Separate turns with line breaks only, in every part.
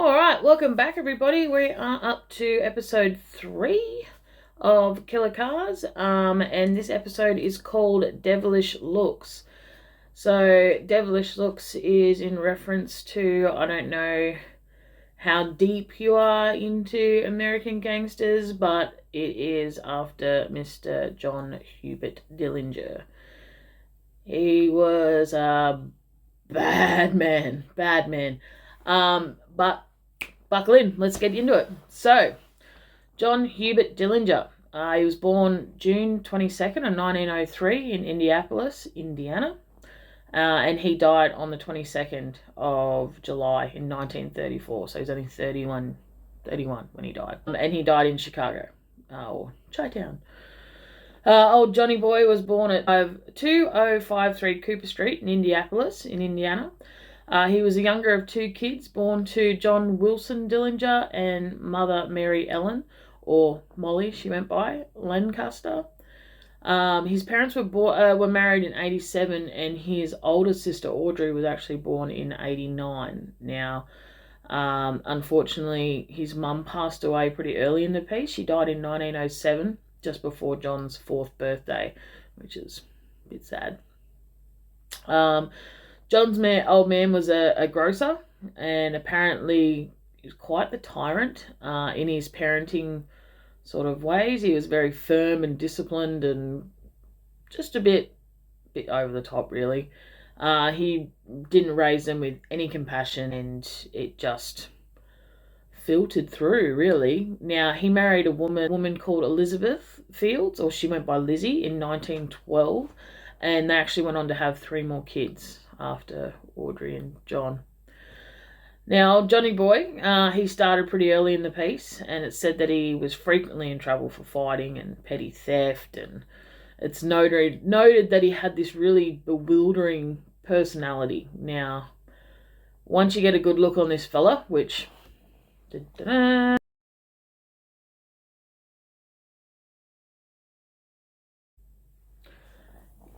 Alright, welcome back everybody. We are up to episode 3 of Killer Cars, and this episode is called Devilish Looks. So, Devilish Looks is in reference to, I don't know how deep you are into American gangsters, but it is after Mr. John Hubert Dillinger. He was a bad man. But buckle in, let's get into it. So, John Hubert Dillinger. He was born June 22nd of 1903 in Indianapolis, Indiana. And he died on the 22nd of July in 1934. So he's only 31 when he died. And he died in Chicago, or Chi-Town. Old Johnny Boy was born at 2053 Cooper Street in Indianapolis, in Indiana. He was the younger of 2 kids born to John Wilson Dillinger and mother Mary Ellen, or Molly she went by, Lancaster. His parents were married in 87, and his older sister Audrey was actually born in 89. Now, unfortunately, his mum passed away pretty early in the piece. She died in 1907, just before John's 4th birthday, which is a bit sad. John's old man was a grocer, and apparently he was quite the tyrant in his parenting sort of ways. He was very firm and disciplined and just a bit over the top, really. He didn't raise them with any compassion, and it just filtered through, really. Now, he married a woman called Elizabeth Fields, or she went by Lizzie, in 1912, and they actually went on to have 3 more kids after Audrey and John. Now, Johnny Boy, he started pretty early in the piece, and it's said that he was frequently in trouble for fighting and petty theft, and it's noted that he had this really bewildering personality. Now, once you get a good look on this fella, which...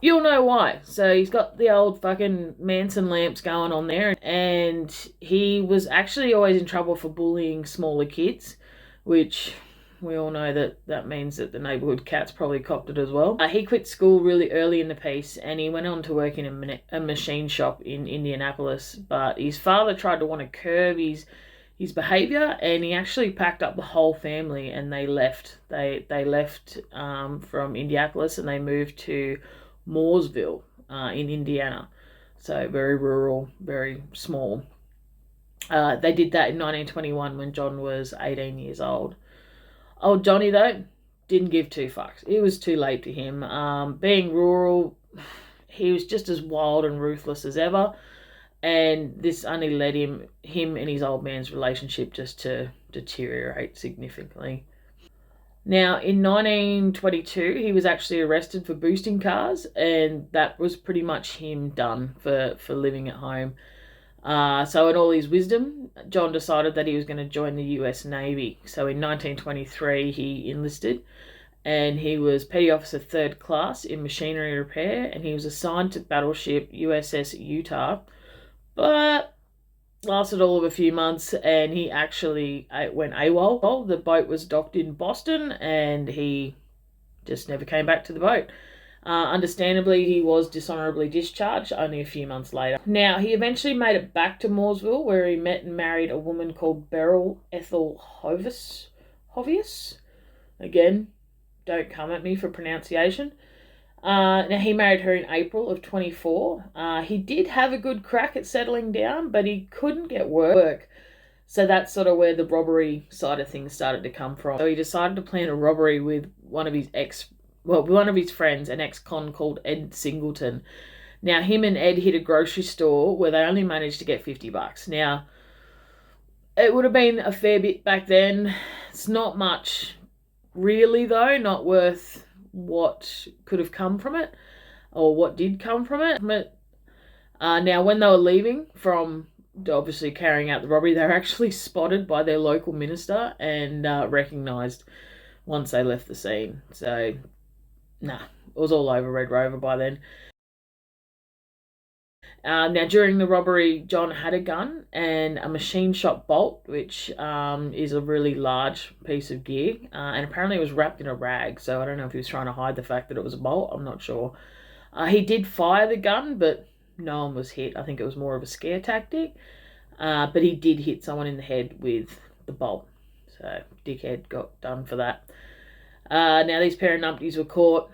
you'll know why. So he's got the old fucking Manson lamps going on there, and he was actually always in trouble for bullying smaller kids, which we all know that means that the neighbourhood cats probably copped it as well. He quit school really early in the piece, and he went on to work in a machine shop in Indianapolis, but his father tried to want to curb his behaviour, and he actually packed up the whole family and they left. They left from Indianapolis, and they moved to Mooresville in Indiana. So very rural, very small. They did that in 1921 when John was 18 years old. Old Johnny, though, didn't give 2 fucks. It was too late to him. Being rural, he was just as wild and ruthless as ever, and this only led him and his old man's relationship just to deteriorate significantly. Now, in 1922, he was actually arrested for boosting cars, and that was pretty much him done for living at home. So in all his wisdom, John decided that he was going to join the US Navy. So in 1923, he enlisted, and he was Petty Officer 3rd Class in machinery repair, and he was assigned to battleship USS Utah, but lasted all of a few months, and he actually went AWOL. The boat was docked in Boston, and he just never came back to the boat. Understandably, he was dishonorably discharged only a few months later. Now, he eventually made it back to Mooresville, where he met and married a woman called Beryl Ethel Hovius. Again, don't come at me for pronunciation. Now, he married her in April of 24. He did have a good crack at settling down, but he couldn't get work. So that's sort of where the robbery side of things started to come from. So he decided to plan a robbery with one of his friends, an ex-con called Ed Singleton. Now, him and Ed hit a grocery store where they only managed to get $50. Now, it would have been a fair bit back then. It's not much, really, though. Not worth what could have come from it, or what did come from it. Now, when they were leaving from obviously carrying out the robbery, they were actually spotted by their local minister and recognised once they left the scene. So, it was all over Red Rover by then. Now, during the robbery, John had a gun and a machine shop bolt, which is a really large piece of gear. And apparently it was wrapped in a rag, so I don't know if he was trying to hide the fact that it was a bolt. I'm not sure. He did fire the gun, but no one was hit. I think it was more of a scare tactic. But he did hit someone in the head with the bolt. So, dickhead got done for that. Now, these pair of numpties were caught.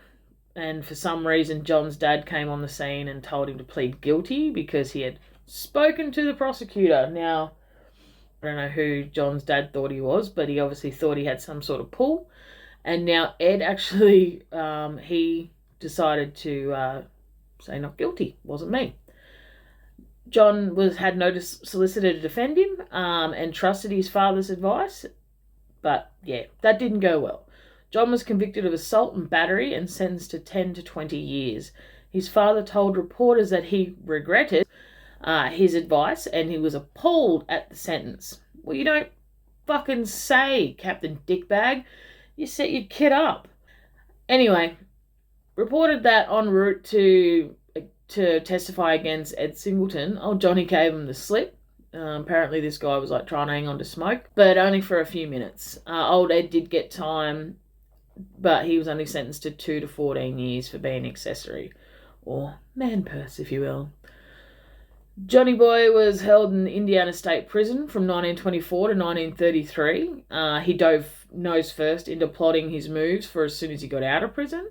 And for some reason, John's dad came on the scene and told him to plead guilty because he had spoken to the prosecutor. Now, I don't know who John's dad thought he was, but he obviously thought he had some sort of pull. And now Ed actually, he decided to say not guilty. Wasn't me. John had no solicitor to defend him and trusted his father's advice. But, yeah, that didn't go well. John was convicted of assault and battery and sentenced to 10 to 20 years. His father told reporters that he regretted his advice and he was appalled at the sentence. Well, you don't fucking say, Captain Dickbag. You set your kid up. Anyway, reported that en route to testify against Ed Singleton, old Johnny gave him the slip. Apparently this guy was like trying to hang on to smoke, but only for a few minutes. Old Ed did get time, but he was only sentenced to 2 to 14 years for being accessory, or man purse, if you will. Johnny Boy was held in Indiana State Prison from 1924 to 1933. He dove nose first into plotting his moves for as soon as he got out of prison.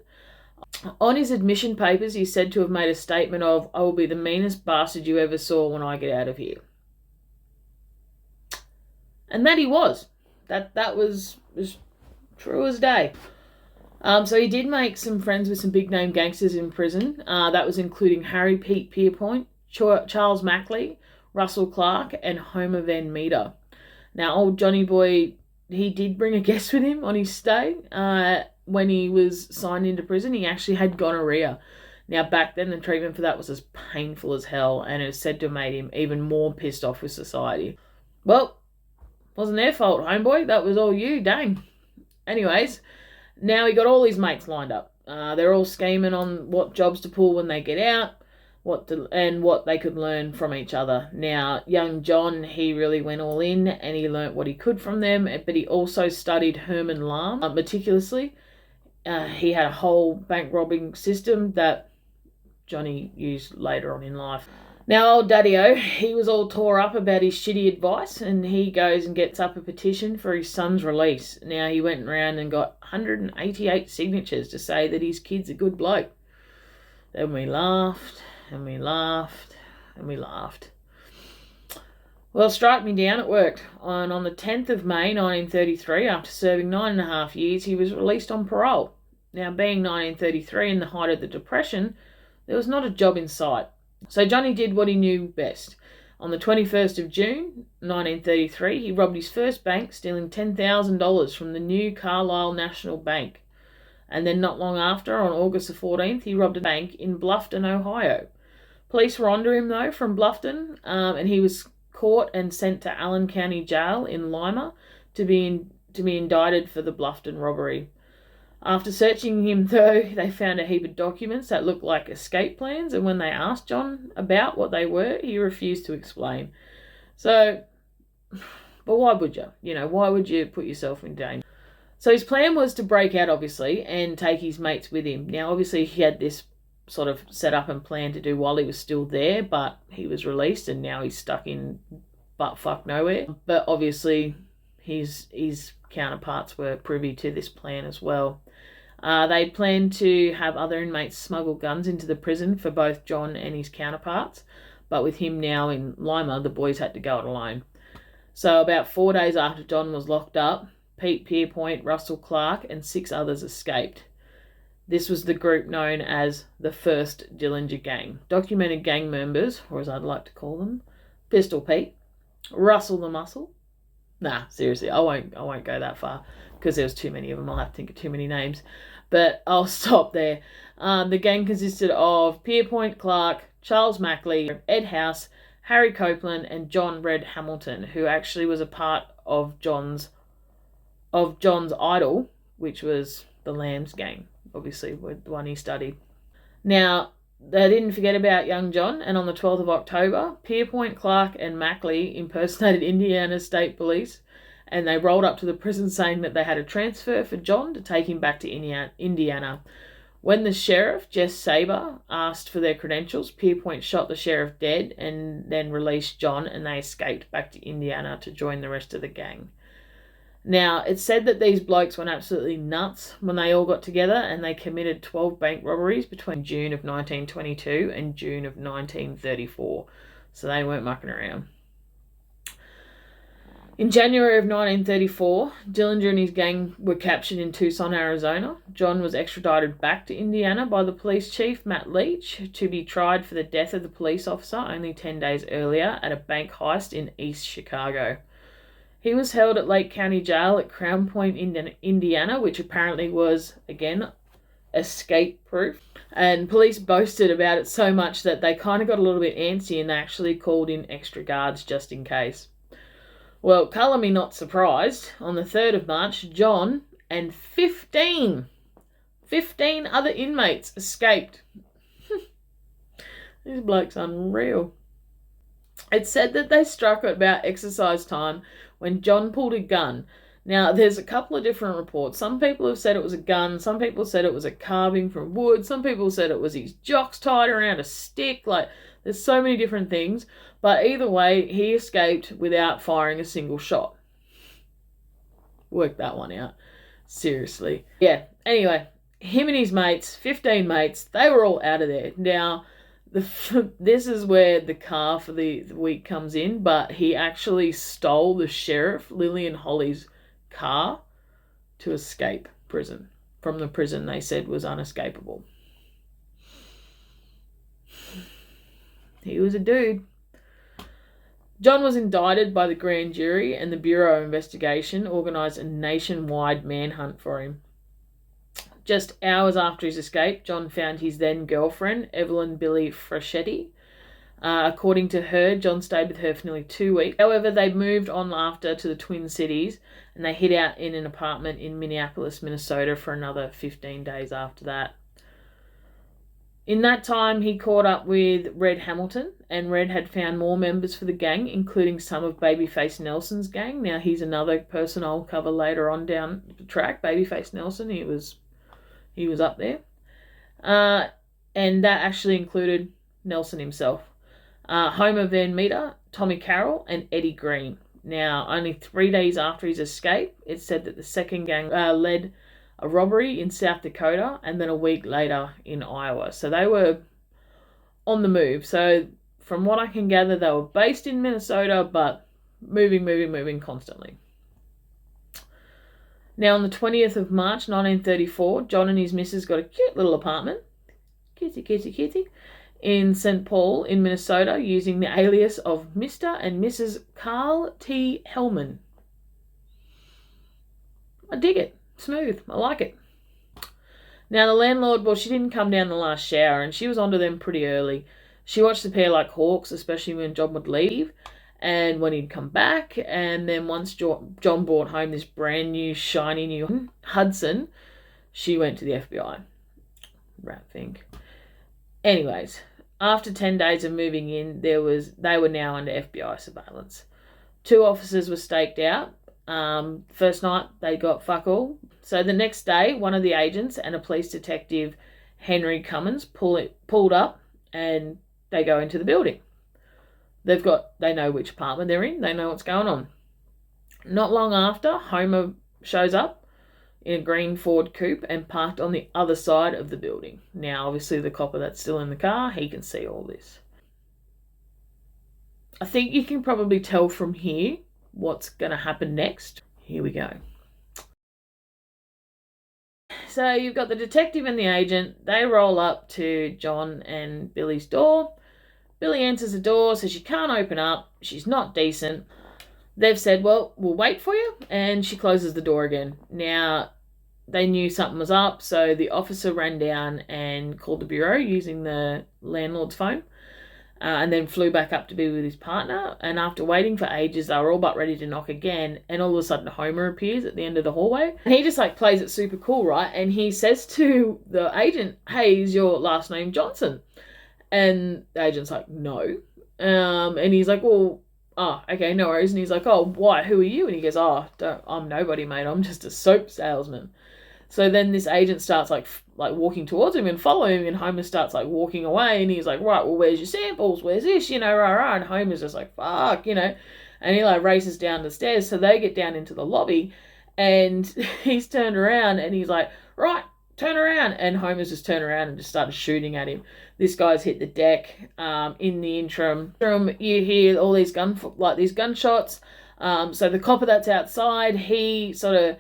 On his admission papers, he's said to have made a statement of, "I will be the meanest bastard you ever saw when I get out of here." And that he was. That was true as day. So he did make some friends with some big-name gangsters in prison. That was including Harry Pete Pierpoint, Charles Mackley, Russell Clark, and Homer Van Meter. Now, old Johnny Boy, he did bring a guest with him on his stay. When he was signed into prison, he actually had gonorrhea. Now, back then, the treatment for that was as painful as hell, and it was said to have made him even more pissed off with society. Well, wasn't their fault, homeboy. That was all you, dang. Anyways, now he got all his mates lined up. They're all scheming on what jobs to pull when they get out, what they could learn from each other. Now, young John, he really went all in, and he learnt what he could from them, but he also studied Herman Lahm meticulously. He had a whole bank robbing system that Johnny used later on in life. Now, old Daddy-O, he was all tore up about his shitty advice, and he goes and gets up a petition for his son's release. Now, he went around and got 188 signatures to say that his kid's a good bloke. Then we laughed, and we laughed, and we laughed. Well, strike me down, it worked. And on the 10th of May 1933, after serving 9.5 years, he was released on parole. Now, being 1933 in the height of the Depression, there was not a job in sight. So Johnny did what he knew best. On the 21st of June 1933, he robbed his first bank, stealing $10,000 from the new Carlisle National Bank. And then not long after, on August the 14th, he robbed a bank in Bluffton, Ohio. Police were onto him, though, from Bluffton, and he was caught and sent to Allen County Jail in Lima to be indicted for the Bluffton robbery. After searching him, though, they found a heap of documents that looked like escape plans, and when they asked John about what they were, he refused to explain. So, but why would you? Why would you put yourself in danger? So his plan was to break out, obviously, and take his mates with him. Now, obviously, he had this sort of set up and planned to do while he was still there, but he was released, and now he's stuck in butt-fuck nowhere. But obviously, his counterparts were privy to this plan as well. They'd planned to have other inmates smuggle guns into the prison for both John and his counterparts, but with him now in Lima, the boys had to go it alone. So about 4 days after John was locked up, Pete Pierpoint, Russell Clark, and 6 others escaped. This was the group known as the First Dillinger Gang. Documented gang members, or as I'd like to call them, Pistol Pete, Russell the Muscle. Nah, seriously, I won't go that far because there's too many of them. I'll have to think of too many names. But I'll stop there. The gang consisted of Pierpoint, Clark, Charles Mackley, Ed House, Harry Copeland, and John Red Hamilton, who actually was a part of John's idol, which was the Lambs gang, obviously, the one he studied. Now, they didn't forget about young John, and on the 12th of October, Pierpoint, Clark, and Mackley impersonated Indiana State Police, and they rolled up to the prison saying that they had a transfer for John to take him back to Indiana. When the sheriff, Jess Saber, asked for their credentials, Pierpoint shot the sheriff dead and then released John, and they escaped back to Indiana to join the rest of the gang. Now, it's said that these blokes went absolutely nuts when they all got together, and they committed 12 bank robberies between June of 1922 and June of 1934. So they weren't mucking around. In January of 1934, Dillinger and his gang were captured in Tucson, Arizona. John was extradited back to Indiana by the police chief, Matt Leach, to be tried for the death of the police officer only 10 days earlier at a bank heist in East Chicago. He was held at Lake County Jail at Crown Point, Indiana, which apparently was, again, escape-proof. And police boasted about it so much that they kind of got a little bit antsy and they actually called in extra guards just in case. Well, colour me not surprised, on the 3rd of March, John and 15 other inmates escaped. These blokes unreal. It's said that they struck at about exercise time when John pulled a gun. Now, there's a couple of different reports. Some people have said it was a gun. Some people said it was a carving from wood. Some people said it was his jocks tied around a stick. Like, there's so many different things. But either way, he escaped without firing a single shot. Work that one out. Seriously. Yeah, anyway, him and his mates, 15 mates, they were all out of there. Now, this is where the car for the week comes in, but he actually stole the sheriff, Lillian Holly's car, to escape prison. From the prison they said was unescapable. He was a dude. John was indicted by the grand jury, and the Bureau of Investigation organised a nationwide manhunt for him. Just hours after his escape, John found his then-girlfriend, Evelyn Billy Freschetti. According to her, John stayed with her for nearly 2 weeks. However, they moved on after to the Twin Cities, and they hid out in an apartment in Minneapolis, Minnesota for another 15 days after that. In that time, he caught up with Red Hamilton, and Red had found more members for the gang, including some of Babyface Nelson's gang. Now, he's another person I'll cover later on down the track. Babyface Nelson, he was up there. And that actually included Nelson himself. Homer Van Meter, Tommy Carroll, and Eddie Green. Now, only 3 days after his escape, it's said that the second gang led a robbery in South Dakota, and then a week later in Iowa. So they were on the move. So from what I can gather, they were based in Minnesota, but moving constantly. Now, on the 20th of March, 1934, John and his missus got a cute little apartment, kitty, in St. Paul in Minnesota, using the alias of Mr. and Mrs. Carl T. Hellman. I dig it. Smooth. I like it. Now, the landlord, well, she didn't come down the last shower, and she was onto them pretty early. She watched the pair like hawks, especially when John would leave and when he'd come back. And then once John brought home this brand new, shiny new Hudson, she went to the FBI. Rat think. Anyways, after 10 days of moving in, they were now under FBI surveillance. 2 officers were staked out. First night, they got fuck all. So the next day, one of the agents and a police detective, Henry Cummins, pulled up, and they go into the building. They know which apartment they're in. They know what's going on. Not long after, Homer shows up in a green Ford coupe and parked on the other side of the building. Now, obviously, the copper that's still in the car, he can see all this. I think you can probably tell from here what's going to happen next. Here we go. So you've got the detective and the agent. They roll up to John and Billy's door. Billy answers the door, says she can't open up. She's not decent. They've said, well, we'll wait for you. And she closes the door again. Now, they knew something was up, so the officer ran down and called the bureau using the landlord's phone. And then flew back up to be with his partner. And after waiting for ages, they were all but ready to knock again. And all of a sudden, Homer appears at the end of the hallway. And he just plays it super cool, right? And he says to the agent, hey, is your last name Johnson? And the agent's like, no. And he's like, well, oh, okay, no worries. And he's like, oh, why? Who are you? And he goes, oh, I'm nobody, mate. I'm just a soap salesman. So then this agent starts like walking towards him and following him, and Homer starts like walking away, and he's like, right, well, where's your samples? Where's this? Rah, rah. And Homer's just like, fuck, and he like races down the stairs. So they get down into the lobby, and he's turned around, and he's like, right, turn around. And Homer's just turned around and just started shooting at him. This guy's hit the deck. In the interim, you hear all these gunshots. So the copper that's outside, he sort of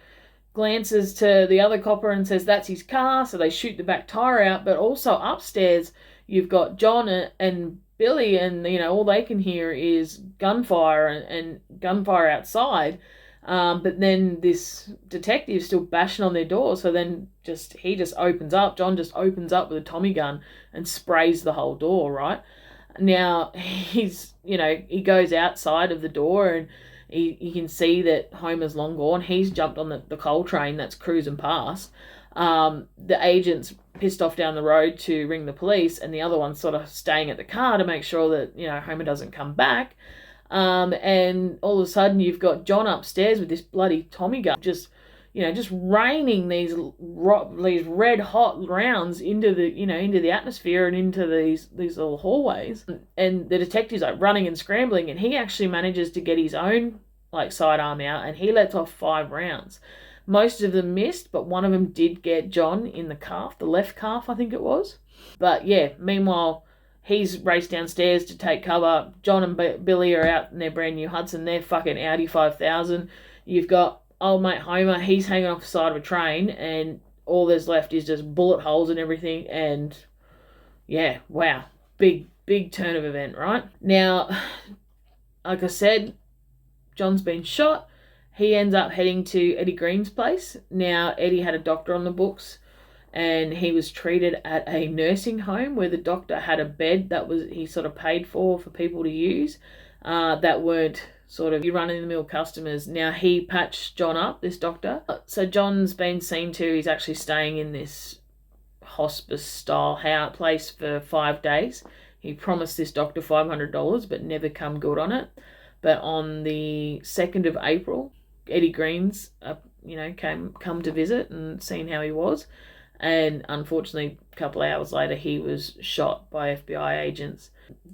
glances to the other copper and says that's his car, so they shoot the back tire out. But also upstairs you've got John and Billy, and all they can hear is gunfire and gunfire outside. But then this detective's still bashing on their door, so then he just opens up. John just opens up with a Tommy gun and sprays the whole door, right? Now he goes outside of the door, and you can see that Homer's long gone. He's jumped on the coal train that's cruising past. The agent's pissed off down the road to ring the police, and the other one's sort of staying at the car to make sure that Homer doesn't come back. And all of a sudden you've got John upstairs with this bloody Tommy gun, just raining these red hot rounds into the atmosphere and into these little hallways. And the detective's like running and scrambling, and he actually manages to get his own like sidearm out, and he lets off 5 rounds. Most of them missed, but one of them did get John in the calf, the left calf, I think it was. But yeah, meanwhile, he's raced downstairs to take cover. John and Billy are out in their brand new Hudson, their fucking Audi 5000. You've got old mate Homer, he's hanging off the side of a train, and all there's left is just bullet holes and everything. And yeah, wow, big turn of event, right? Now, like I said, John's been shot. He ends up heading to Eddie Green's place. Now, Eddie had a doctor on the books, and he was treated at a nursing home where the doctor had a bed that he sort of paid for people to use, that weren't sort of your run-of-the-mill customers. Now, he patched John up, this doctor. So John's been seen to, he's actually staying in this hospice-style place for 5 days. He promised this doctor $500, but never come good on it. But on the 2nd of April, Eddie Green's, come to visit and seen how he was. And unfortunately, a couple of hours later, he was shot by FBI agents.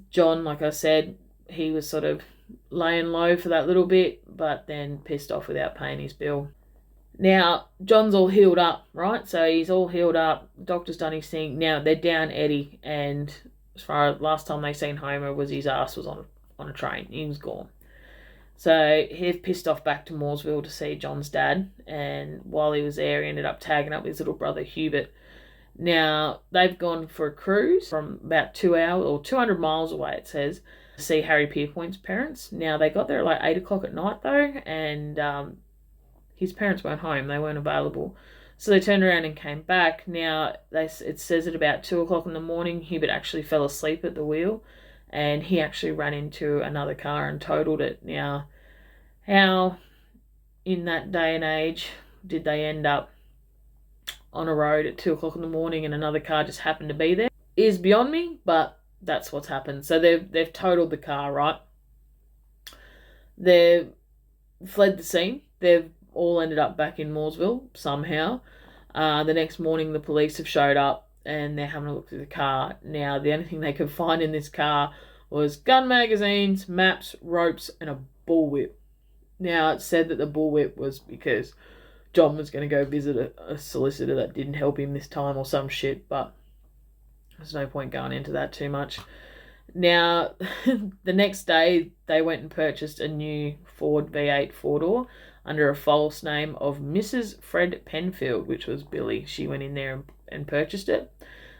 John, like I said, he was sort of laying low for that little bit, but then pissed off without paying his bill. Now, John's all healed up, right? So he's all healed up. Doctor's done his thing. Now, they're down Eddie, and as far as last time they seen Homer was his ass was on a train. He was gone. So he's pissed off back to Mooresville to see John's dad, and while he was there, he ended up tagging up his little brother Hubert. Now, they've gone for a cruise from about 2 hours, or 200 miles away, it says, to see Harry Pierpoint's parents. Now, they got there at like 8 o'clock at night, though, and his parents weren't home. They weren't available. So they turned around and came back. Now, it says at about 2 o'clock in the morning, Hubert actually fell asleep at the wheel, and he actually ran into another car and totaled it. Now, how in that day and age did they end up on a road at 2 o'clock in the morning and another car just happened to be there is beyond me, but that's what's happened. So they've totaled the car, right? They've fled the scene. They've all ended up back in Mooresville somehow. The next morning, the police have showed up, and they're having a look through the car. Now, the only thing they could find in this car was gun magazines, maps, ropes, and a bullwhip. Now, it's said that the bullwhip was because John was going to go visit a solicitor that didn't help him this time or some shit, but there's no point going into that too much. Now, the next day, they went and purchased a new Ford V8 four-door under a false name of Mrs. Fred Penfield, which was Billy. She went in there and purchased it.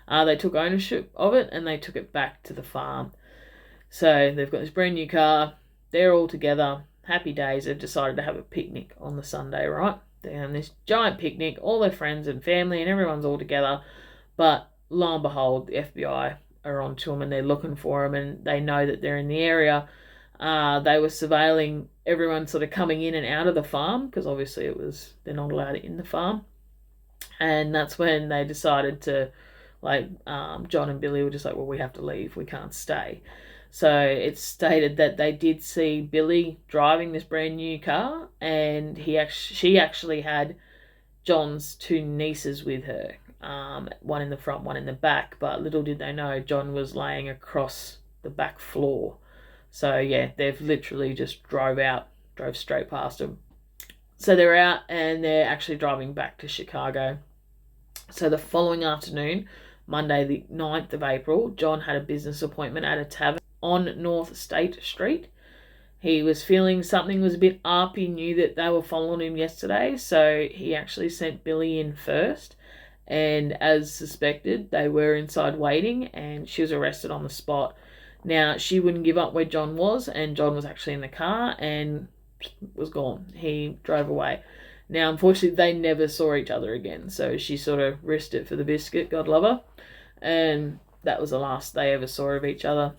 They took ownership of it, and they took it back to the farm. So they've got this brand new car. They're all together. Happy days. They've decided to have a picnic on the Sunday, right? They're having this giant picnic. All their friends and family and everyone's all together. But lo and behold, the FBI are onto them, and they're looking for them, and they know that they're in the area. They were surveilling everyone sort of coming in and out of the farm, because obviously they're not allowed in the farm. And that's when they decided to, Like, John and Billy were just like, well, we have to leave. We can't stay. So it's stated that they did see Billy driving this brand new car, and she actually had John's two nieces with her, one in the front, one in the back. But little did they know, John was laying across the back floor. So yeah, they've literally just drove straight past them. So they're out and they're actually driving back to Chicago. So the following afternoon, Monday the 9th of April, John had a business appointment at a tavern on North State Street. He was feeling something was a bit up. He knew that they were following him yesterday, so he actually sent Billy in first. And as suspected, they were inside waiting, and she was arrested on the spot. Now, she wouldn't give up where John was, and John was actually in the car and was gone. He drove away. Now, unfortunately, they never saw each other again, so she sort of risked it for the biscuit, God love her. And that was the last they ever saw of each other.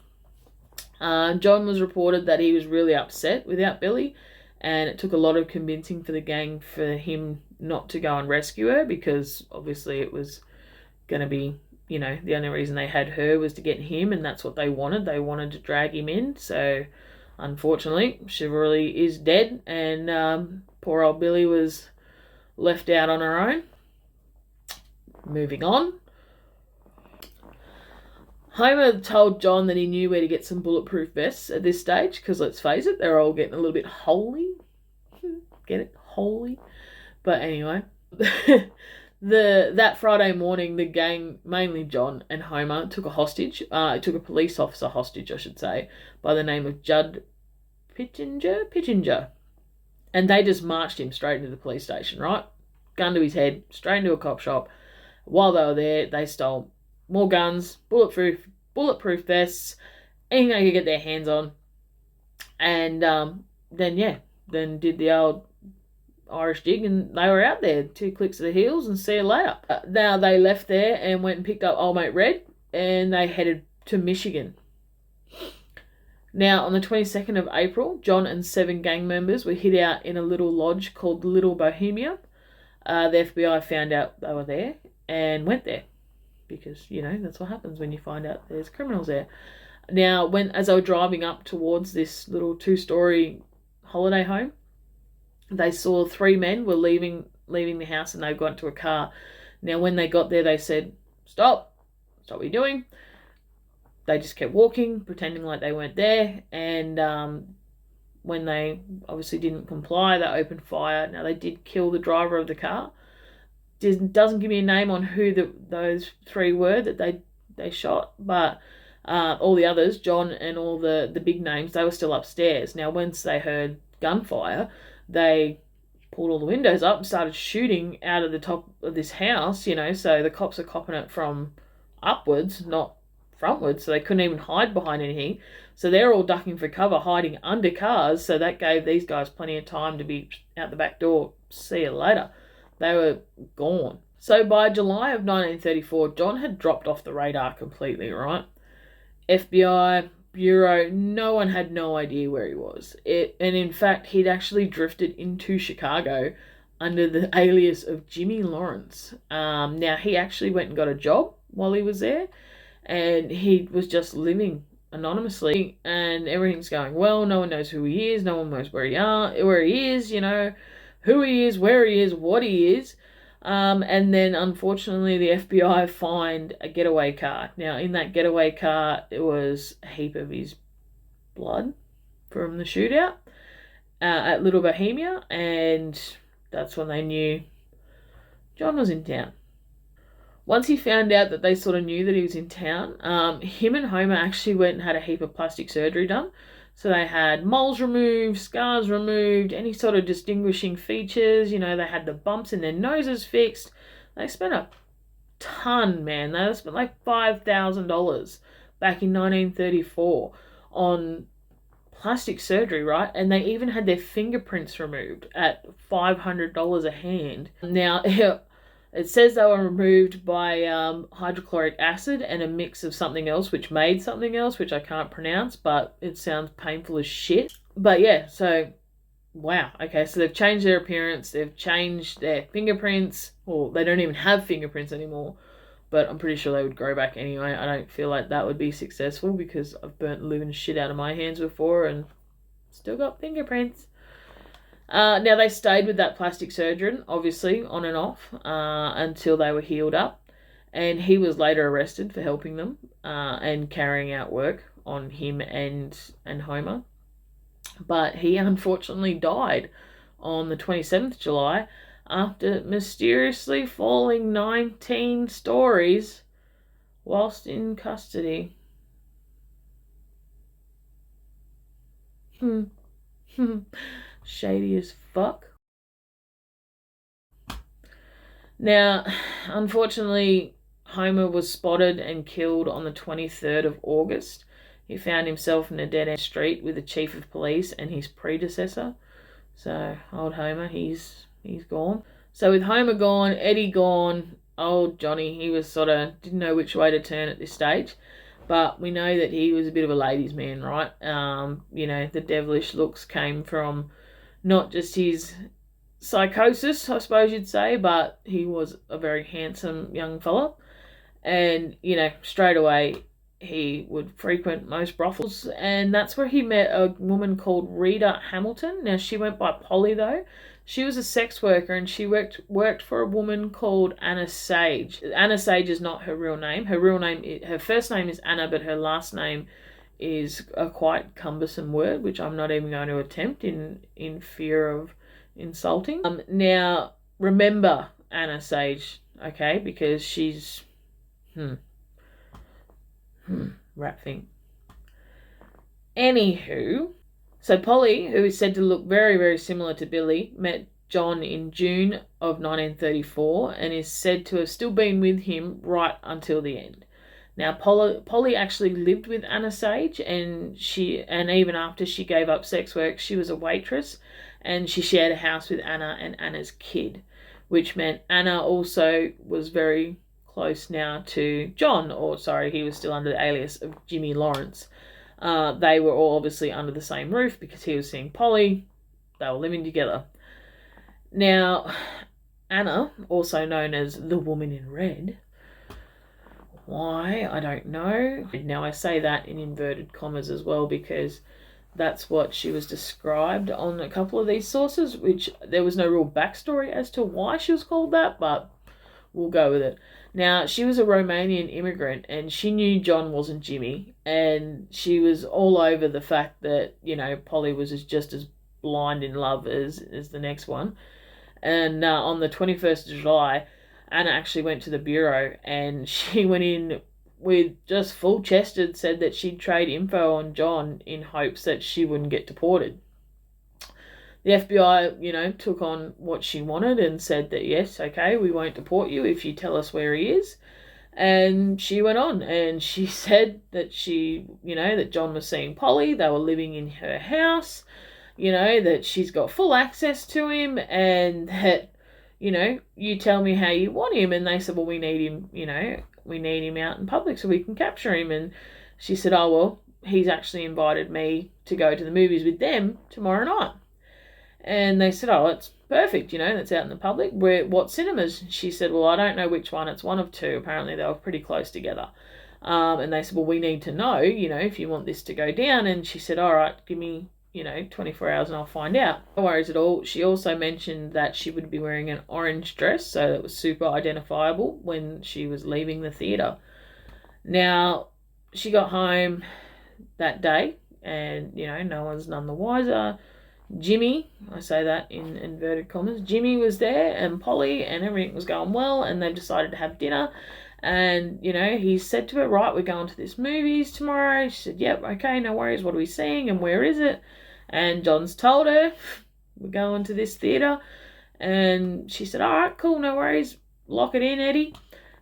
John was reported that he was really upset without Billy, and it took a lot of convincing for the gang for him not to go and rescue her, because obviously it was going to be, you know, the only reason they had her was to get him, and that's what they wanted. They wanted to drag him in. So unfortunately, chivalry is dead, and poor old Billy was left out on her own. Moving on. Homer told John that he knew where to get some bulletproof vests at this stage, because let's face it, they're all getting a little bit holy. Get it? Holy. But anyway, that Friday morning, the gang, mainly John and Homer, took a police officer hostage, I should say, by the name of Judd Pitchinger. And they just marched him straight into the police station, right? Gun to his head, straight into a cop shop. While they were there, they stole more guns, bulletproof vests, anything they could get their hands on. And then did the old Irish jig, and they were out there, 2 clicks of the heels, and see you later. Now they left there and went and picked up old mate Red, and they headed to Michigan. Now, on the 22nd of April, John and 7 gang members were hid out in a little lodge called Little Bohemia. The FBI found out they were there and went there, because, you know, that's what happens when you find out there's criminals there. Now, as they were driving up towards this little 2-story holiday home, they saw 3 men were leaving the house, and they got into a car. Now, when they got there, they said, stop what you're doing. They just kept walking, pretending like they weren't there, and when they obviously didn't comply, they opened fire. Now, they did kill the driver of the car. Doesn't give me a name on who those 3 were that they shot, but all the others, John and all the big names, they were still upstairs. Now, once they heard gunfire, they pulled all the windows up and started shooting out of the top of this house, you know, so the cops are copping it from upwards, not frontwards, so they couldn't even hide behind anything. So they're all ducking for cover, hiding under cars, so that gave these guys plenty of time to be out the back door. See you later. They were gone. So by July of 1934, John had dropped off the radar completely, right? FBI, Bureau, no one had no idea where he was. And in fact, he'd actually drifted into Chicago under the alias of Jimmy Lawrence. Now, he actually went and got a job while he was there, and he was just living anonymously, and everything's going well. No one knows who he is. No one knows where he is, you know, who he is, where he is, what he is. And then, unfortunately, the FBI find a getaway car. Now, in that getaway car, it was a heap of his blood from the shootout at Little Bohemia, and that's when they knew John was in town. Once he found out that they sort of knew that he was in town, him and Homer actually went and had a heap of plastic surgery done. So they had moles removed, scars removed, any sort of distinguishing features. You know, they had the bumps in their noses fixed. They spent a ton, man. They spent like $5,000 back in 1934 on plastic surgery, right? And they even had their fingerprints removed at $500 a hand. Now, it says they were removed by hydrochloric acid and a mix of something else, which made something else, which I can't pronounce, but it sounds painful as shit. But yeah, so, wow. Okay, so they've changed their appearance. They've changed their fingerprints. Well, they don't even have fingerprints anymore. but I'm pretty sure they would grow back anyway. I don't feel like that would be successful because I've burnt the living shit out of my hands before and still got fingerprints. Now, they stayed with that plastic surgeon, obviously, on and off, until they were healed up. And he was later arrested for helping them and carrying out work on him and Homer. But he unfortunately died on the 27th July after mysteriously falling 19 stories whilst in custody. Shady as fuck. Now, unfortunately, Homer was spotted and killed on the 23rd of August. He found himself in a dead-end street with the chief of police and his predecessor. So, old Homer, he's gone. So with Homer gone, Eddie gone, old Johnny, he was sort of, didn't know which way to turn at this stage. But we know that he was a bit of a ladies' man, right? The devilish looks came from not just his psychosis, I suppose you'd say, but he was a very handsome young fella. And, straight away, he would frequent most brothels, and that's where he met a woman called Rita Hamilton. Now, she went by Polly, though. She was a sex worker, and she worked for a woman called Anna Sage. Anna Sage is not her real name. Her first name is Anna, but her last name is a quite cumbersome word, which I'm not even going to attempt in fear of insulting. Now, remember Anna Sage, okay, because she's rap thing. Anywho, so Polly, who is said to look very, very similar to Billy, met John in June of 1934 and is said to have still been with him right until the end. Now, Polly actually lived with Anna Sage, and even after she gave up sex work, she was a waitress, and she shared a house with Anna and Anna's kid, which meant Anna also was very close now to John, he was still under the alias of Jimmy Lawrence. They were all obviously under the same roof because he was seeing Polly. They were living together. Now, Anna, also known as the Woman in Red, why, I don't know. Now, I say that in inverted commas as well because that's what she was described on a couple of these sources, which there was no real backstory as to why she was called that, but we'll go with it. Now, she was a Romanian immigrant, and she knew John wasn't Jimmy, and she was all over the fact that, Polly was just as blind in love as the next one. And on the 21st of July, Anna actually went to the bureau, and she went in with just full-chested, said that she'd trade info on John in hopes that she wouldn't get deported. The FBI, took on what she wanted and said that, yes, okay, we won't deport you if you tell us where he is. And she went on and she said that that John was seeing Polly, they were living in her house, that she's got full access to him and that, you tell me how you want him. And they said, well, we need him out in public so we can capture him. And she said, oh, well, he's actually invited me to go to the movies with them tomorrow night. And they said, oh, it's perfect, that's out in the public. What cinemas? She said, well, I don't know which one. It's one of two. Apparently they were pretty close together. And they said, well, we need to know, if you want this to go down. And she said, all right, give me, 24 hours and I'll find out. No worries at all. She also mentioned that she would be wearing an orange dress, so that was super identifiable when she was leaving the theatre. Now, she got home that day and, no one's none the wiser. Jimmy, I say that in inverted commas, Jimmy was there and Polly and everything was going well and they've decided to have dinner. And, he said to her, right, we're going to this movies tomorrow. She said, yep, okay, no worries. What are we seeing and where is it? And John's told her, we're going to this theatre. And she said, all right, cool, no worries. Lock it in, Eddie.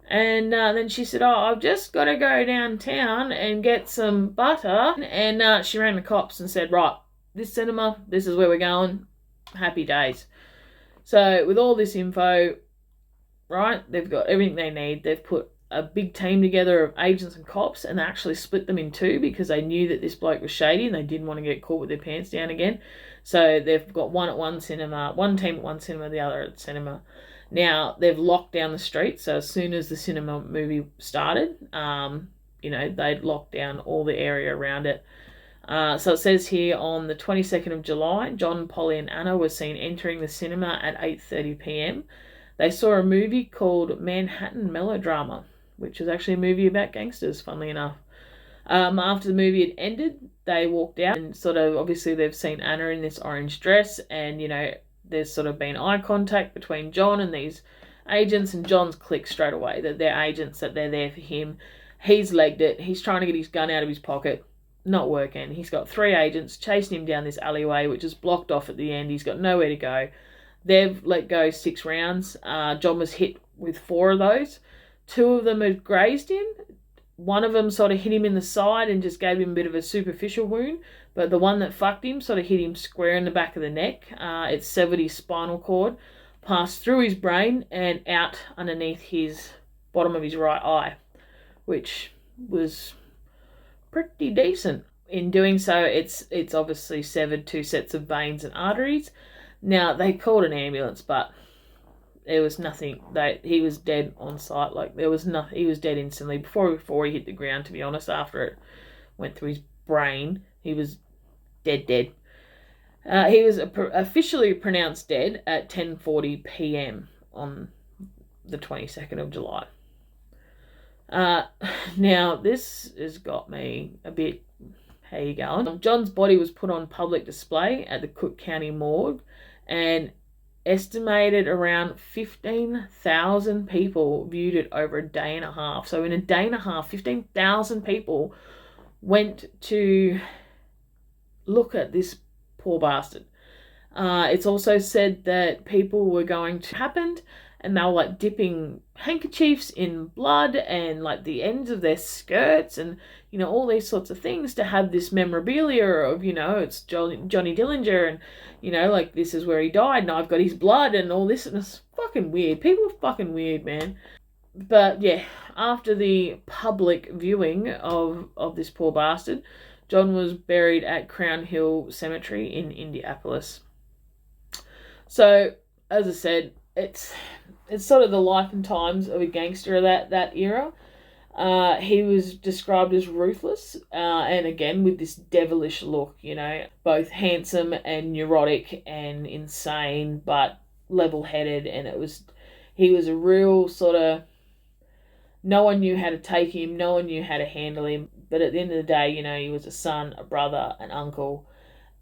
And then she said, oh, I've just got to go downtown and get some butter. And she rang the cops and said, right, this cinema, this is where we're going. Happy days. So with all this info, right, they've got everything they need. They've put a big team together of agents and cops and they actually split them in two because they knew that this bloke was shady and they didn't want to get caught with their pants down again. So they've got one at one cinema, one team at one cinema, the other at the cinema. Now, they've locked down the streets, so as soon as the cinema movie started, they'd locked down all the area around it. So it says here on the 22nd of July, John, Polly and Anna were seen entering the cinema at 8:30 p.m. They saw a movie called Manhattan Melodrama, which is actually a movie about gangsters, funnily enough. After the movie had ended, they walked out and sort of, obviously they've seen Anna in this orange dress, and, there's sort of been eye contact between John and these agents, and John's clicked straight away that they're agents, that they're there for him. He's legged it. He's trying to get his gun out of his pocket. Not working. He's got 3 agents chasing him down this alleyway, which is blocked off at the end. He's got nowhere to go. They've let go 6 rounds. John was hit with 4 of those. 2 of them had grazed him. One of them sort of hit him in the side and just gave him a bit of a superficial wound. But the one that fucked him sort of hit him square in the back of the neck. It severed his spinal cord, passed through his brain and out underneath his bottom of his right eye, which was pretty decent. In doing so, it's obviously severed 2 sets of veins and arteries. Now, they called an ambulance, but there was nothing. He was dead on sight. Like, there was nothing. He was dead instantly before he hit the ground, to be honest. After it went through his brain, he was dead. He was officially pronounced dead at 10:40 p.m. on the 22nd of July. Now, this has got me a bit, how you going? John's body was put on public display at the Cook County morgue, and estimated around 15,000 people viewed it over a day and a half. So in a day and a half, 15,000 people went to look at this poor bastard. It's also said that people were going to happened, and they were like dipping handkerchiefs in blood and like the ends of their skirts and, all these sorts of things to have this memorabilia of, it's Johnny Dillinger and, like this is where he died and I've got his blood and all this, and it's fucking weird. People are fucking weird, man. But yeah, after the public viewing of this poor bastard, John was buried at Crown Hill Cemetery in Indianapolis. So, as I said, it's sort of the life and times of a gangster of that era. He was described as ruthless, and again with this devilish look, both handsome and neurotic and insane, but level-headed, and he was a real sort of, no one knew how to take him, no one knew how to handle him, but at the end of the day, he was a son, a brother, an uncle,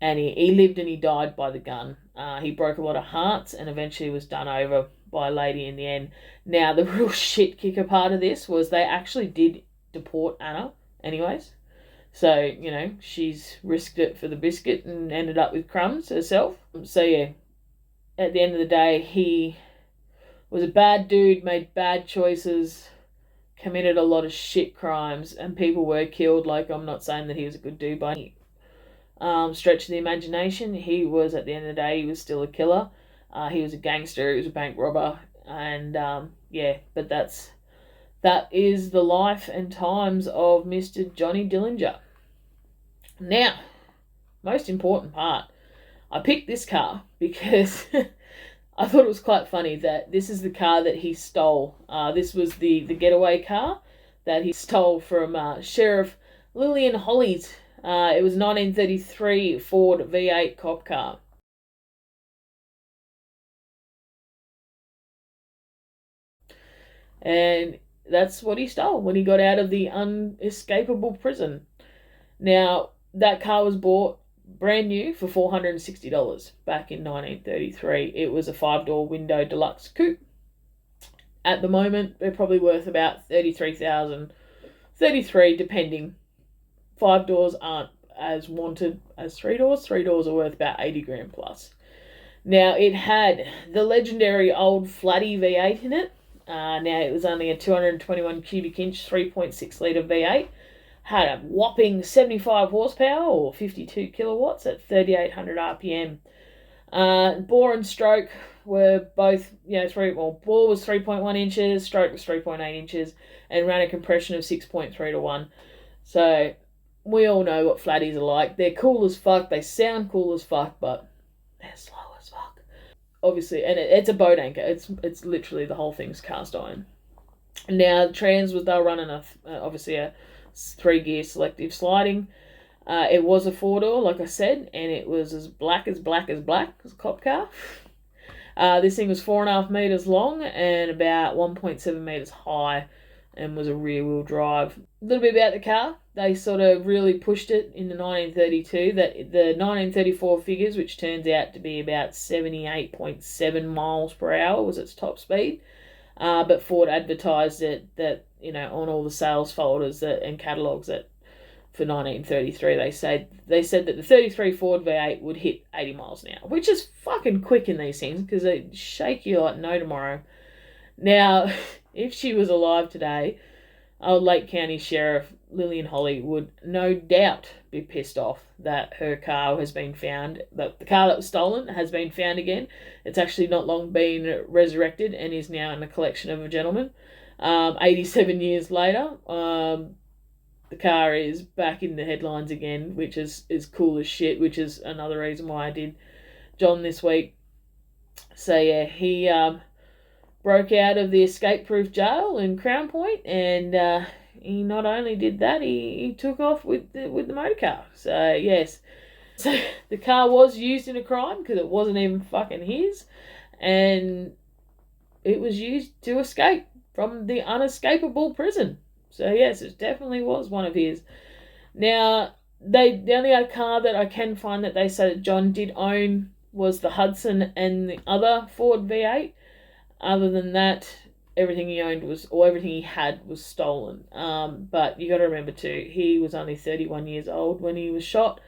and he lived and he died by the gun. He broke a lot of hearts and eventually was done over by a lady in the end. Now, the real shit kicker part of this was they actually did deport Anna anyways. So, she's risked it for the biscuit and ended up with crumbs herself. So, yeah, at the end of the day, he was a bad dude, made bad choices, committed a lot of shit crimes, and people were killed. Like, I'm not saying that he was a good dude by any stretch of the imagination. He was, at the end of the day, he was still a killer. He was a gangster, he was a bank robber, and but that is the life and times of Mr. Johnny Dillinger. Now, most important part, I picked this car because I thought it was quite funny that this is the car that he stole. This was the getaway car that he stole from Sheriff Lillian Holly's. It was a 1933 Ford V8 cop car. And that's what he stole when he got out of the unescapable prison. Now, that car was bought brand new for $460 back in 1933. It was a 5-door window deluxe coupe. At the moment, they're probably worth about $33,000, $33,000 depending. 5 doors aren't as wanted as 3 doors. 3 doors are worth about $80,000 plus. Now, it had the legendary old flatty V8 in it. Now, it was only a 221 cubic inch, 3.6 litre V8. Had a whopping 75 horsepower or 52 kilowatts at 3,800 RPM. Bore and stroke were both, bore was 3.1 inches, stroke was 3.8 inches, and ran a compression of 6.3 to 1. So, we all know what flatties are like. They're cool as fuck, they sound cool as fuck, but they're slow as fuck. obviously, and it's a boat anchor. It's literally the whole thing's cast iron. Now, they were running obviously a 3-gear selective sliding. It was a 4-door, like I said, and it was as black as black as black. It was a cop car. This thing was 4.5 meters long and about 1.7 meters high, and was a rear-wheel drive. A little bit about the car. They sort of really pushed it in the 1932. That the 1934 figures, which turns out to be about 78.7 miles per hour, was its top speed. But Ford advertised it that, on all the sales folders and catalogues that for 1933, they said that the 33 Ford V8 would hit 80 miles an hour, which is fucking quick in these things because they shake you like no tomorrow. Now, if she was alive today, old Lake County Sheriff Lillian Holly would no doubt be pissed off that her car has been found, that the car that was stolen has been found again. It's actually not long been resurrected and is now in the collection of a gentleman. 87 years later, the car is back in the headlines again, which is cool as shit, which is another reason why I did John this week. So yeah, he broke out of the escape-proof jail in Crown Point, and he not only did that, he took off with the motor car. So yes, so the car was used in a crime because it wasn't even fucking his, and it was used to escape from the unescapable prison. So yes, it definitely was one of his. Now, the only other car that I can find that they said that John did own was the Hudson and the other Ford V8. Other than that, everything he owned everything he had was stolen. But you got to remember too, he was only 31 years old when he was shot.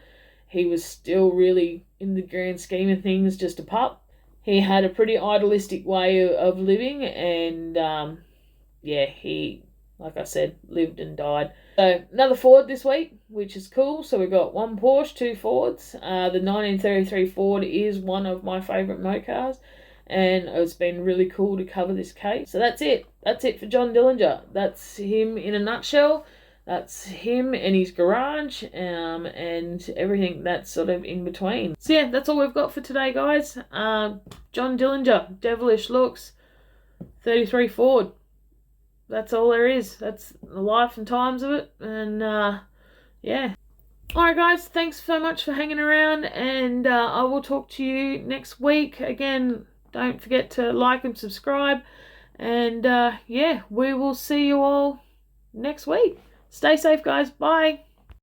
He was still really, in the grand scheme of things, just a pup. He had a pretty idealistic way of living, and he, like I said, lived and died. So another Ford this week, which is cool. So we've got one Porsche, 2 Fords. The 1933 Ford is one of my favourite motor cars, and it's been really cool to cover this case. So that's it. That's it for John Dillinger. That's him in a nutshell. That's him and his garage, and everything that's sort of in between. So yeah, that's all we've got for today, guys. John Dillinger, Devilish Looks, 33 Ford. That's all there is. That's the life and times of it, and yeah. Alright guys, thanks so much for hanging around, and I will talk to you next week. Again, don't forget to like and subscribe, and we will see you all next week. Stay safe, guys. Bye.